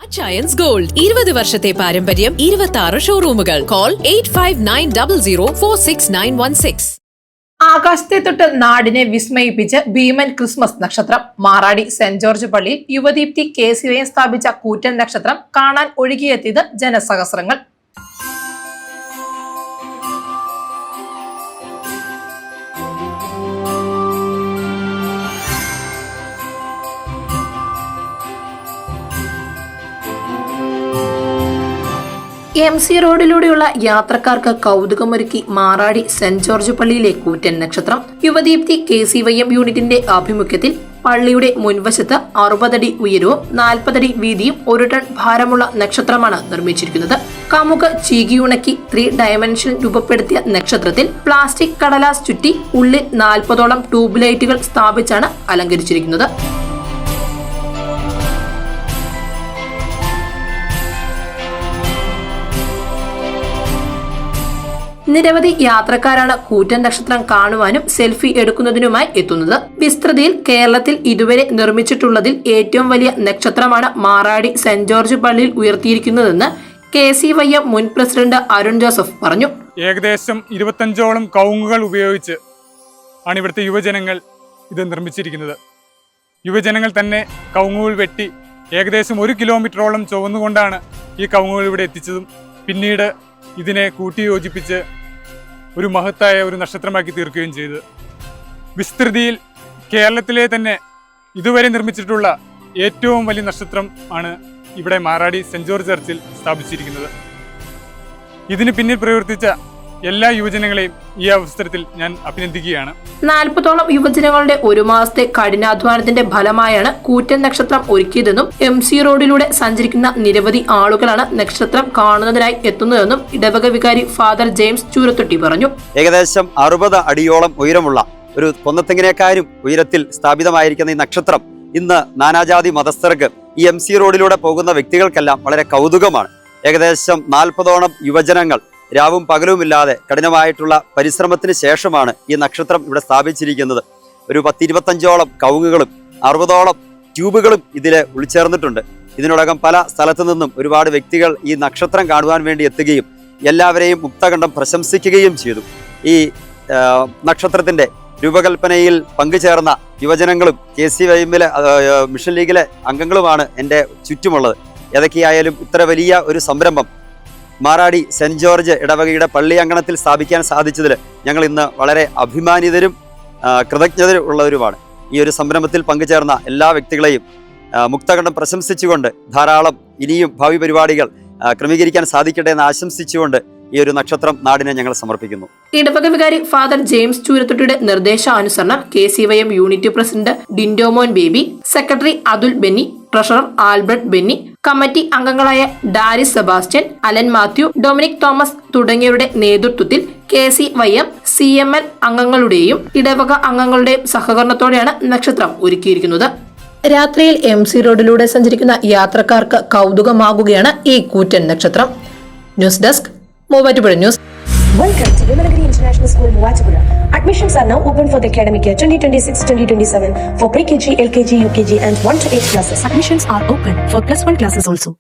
Achayans gold 20 വർഷത്തെ പാരമ്പര്യം 26 ഷോറൂമുകൾ. Call 8590046916. ആകാശത്തെ തൊട്ട് നാടിനെ വിസ്മയിപ്പിച്ച് ഭീമൻ ക്രിസ്മസ് നക്ഷത്രം. മാറാടി സെന്റ് ജോർജ് പള്ളിയിൽ യുവദീപ്തി KCYM സ്ഥാപിച്ച കൂറ്റൻ നക്ഷത്രം കാണാൻ ഒഴുകിയെത്തിയത് ജനസഹസ്രങ്ങൾ. MC റോഡിലൂടെയുള്ള യാത്രക്കാർക്ക് കൗതുകമൊരുക്കി മാറാടി സെന്റ് ജോർജ് പള്ളിയിലെ കൂറ്റൻ നക്ഷത്രം. യുവദീപ്തി KCYM യൂണിറ്റിന്റെ ആഭിമുഖ്യത്തിൽ പള്ളിയുടെ മുൻവശത്ത് 60 അടി ഉയരവും 40 അടി വീതിയും 1 ടൺ ഭാരമുള്ള നക്ഷത്രമാണ് നിർമ്മിച്ചിരിക്കുന്നത്. കമുക് ചീകിയുണക്കി 3 ഡയമെൻഷൻ രൂപപ്പെടുത്തിയ നക്ഷത്രത്തിൽ പ്ലാസ്റ്റിക് കടലാസ് ചുറ്റി ഉള്ളിൽ 40ഓളം ട്യൂബ് ലൈറ്റുകൾ സ്ഥാപിച്ചാണ് അലങ്കരിച്ചിരിക്കുന്നത്. നിരവധി യാത്രക്കാരാണ് കൂറ്റൻ നക്ഷത്രം കാണുവാനും സെൽഫി എടുക്കുന്നതിനുമായി എത്തുന്നത്. വിസ്തൃതിയിൽ കേരളത്തിൽ ഇതുവരെ നിർമ്മിച്ചിട്ടുള്ളതിൽ ഏറ്റവും വലിയ നക്ഷത്രമാണ് മാറാടി സെന്റ് ജോർജ് പള്ളിയിൽ ഉയർത്തിയിരിക്കുന്നതെന്ന് KCYM മുൻ പ്രസിഡന്റ് അരുൺ ജോസഫ് പറഞ്ഞു. ഏകദേശം 25ഓളം കവുങ്ങുകൾ ഉപയോഗിച്ച് ആണ് ഇവിടുത്തെ യുവജനങ്ങൾ ഇത് നിർമ്മിച്ചിരിക്കുന്നത്. യുവജനങ്ങൾ തന്നെ കവുങ്ങുകൾ വെട്ടി ഏകദേശം 1 കിലോമീറ്ററോളം ചുവന്നുകൊണ്ടാണ് ഈ കവുങ്ങുകൾ ഇവിടെ എത്തിച്ചതും പിന്നീട് ഇതിനെ കൂട്ടിയോജിപ്പിച്ച് ഒരു മഹത്തായ ഒരു നക്ഷത്രമാക്കി തീർക്കുകയും ചെയ്തു. വിസ്തൃതിയിൽ കേരളത്തിലെ തന്നെ ഇതുവരെ നിർമ്മിച്ചിട്ടുള്ള ഏറ്റവും വലിയ നക്ഷത്രം ആണ് ഇവിടെ മാറാടി സെന്റ് ജോർജ് ചർച്ചിൽ സ്ഥാപിച്ചിരിക്കുന്നത്. ഇതിന് പിന്നിൽ പ്രവർത്തിച്ച എല്ലാ യുവജനങ്ങളെയും ഈ അവസരത്തിൽ ഞാൻ അഭിനന്ദിക്കുകയാണ്. 40ഓളം യുവജനങ്ങളുടെ 1 മാസത്തെ കഠിനാധ്വാനത്തിന്റെ ഫലമായാണ് കൂറ്റൻ നക്ഷത്രം ഒരുക്കിയതെന്നും MC റോഡിലൂടെ സഞ്ചരിക്കുന്ന നിരവധി ആളുകളാണ് നക്ഷത്രം കാണുന്നതിനായി എത്തുന്നതെന്നും ഇടവക വികാരി ഫാദർ ജെയിംസ് ചൂരത്തൊട്ടി പറഞ്ഞു. ഏകദേശം 60 അടിയോളം ഉയരമുള്ള ഒരു കൊന്നത്തെങ്ങിനേക്കാരും ഉയരത്തിൽ സ്ഥാപിതമായിരിക്കുന്ന ഈ നക്ഷത്രം ഇന്ന് നാനാജാതി മതസ്ഥർക്ക് ഈ MC റോഡിലൂടെ പോകുന്ന വ്യക്തികൾക്കെല്ലാം വളരെ കൗതുകമാണ്. ഏകദേശം 40ഓളം യുവജനങ്ങൾ രാവും പകലുമില്ലാതെ കഠിനമായിട്ടുള്ള പരിശ്രമത്തിന് ശേഷമാണ് ഈ നക്ഷത്രം ഇവിടെ സ്ഥാപിച്ചിരിക്കുന്നത്. ഒരു 10-25ഓളം കവുങ്ങുകളും 60ഓളം ട്യൂബുകളും ഇതിൽ ഉൾച്ചേർന്നിട്ടുണ്ട്. ഇതിനോടകം പല സ്ഥലത്തു നിന്നും ഒരുപാട് വ്യക്തികൾ ഈ നക്ഷത്രം കാണുവാൻ വേണ്ടി എത്തുകയും എല്ലാവരെയും മുക്തകണ്ഠം പ്രശംസിക്കുകയും ചെയ്തു. ഈ നക്ഷത്രത്തിന്റെ രൂപകൽപ്പനയിൽ പങ്കുചേർന്ന യുവജനങ്ങളും KCYMലെ മിഷൻ ലീഗിലെ അംഗങ്ങളുമാണ് എൻ്റെ ചുറ്റുമുള്ളത്. ഏതൊക്കെയായാലും ഇത്ര വലിയ ഒരു സംരംഭം മാറാടി സെന്റ് ജോർജ് ഇടവകയുടെ പള്ളി അങ്കണത്തിൽ സ്ഥാപിക്കാൻ സാധിച്ചതിൽ ഞങ്ങൾ ഇന്ന് വളരെ അഭിമാനിതരും കൃതജ്ഞതരും ഉള്ളവരുമാണ്. ഈ ഒരു സംരംഭത്തിൽ പങ്കുചേർന്ന എല്ലാ വ്യക്തികളെയും മുക്തകണ്ഠം പ്രശംസിച്ചുകൊണ്ട് ധാരാളം ഇനിയും ഭാവി പരിപാടികൾ ക്രമീകരിക്കാൻ സാധിക്കട്ടെ എന്ന് ആശംസിച്ചുകൊണ്ട് ഈ ഒരു നക്ഷത്രം നാടിനെ ഞങ്ങൾ സമർപ്പിക്കുന്നു. ഇടവക വികാരി ഫാദർ ജെയിംസ് ചൂരത്തൊട്ടിയുടെ നിർദ്ദേശാനുസരണം KCYM unit president Dindomon Baby, secretary Athul Benny, treasurer Albert Benny, committee അംഗങ്ങളായ Daris Sebastian, Alan Mathew, Dominic Thomas തുടങ്ങിയവരുടെ നേതൃത്വത്തിൽ KCYM CML അംഗങ്ങളുടെയും ഇടവക അംഗങ്ങളുടെയും സഹകരണത്തോടെയാണ് നക്ഷത്രം ഒരുക്കിയിരിക്കുന്നത്. രാത്രിയിൽ MC റോഡിലൂടെ സഞ്ചരിക്കുന്ന യാത്രക്കാർക്ക് കൗതുകമാകുകയാണ് ഈ കൂറ്റൻ നക്ഷത്രം. News desk Muvattupuzha news. Welcome to Vimalagiri International School, Muvattupuzha. Admissions are now open for the academic year 2026-2027 for pre-KG, LKG, UKG and 1 to 8 classes. Admissions are open for +1 classes also.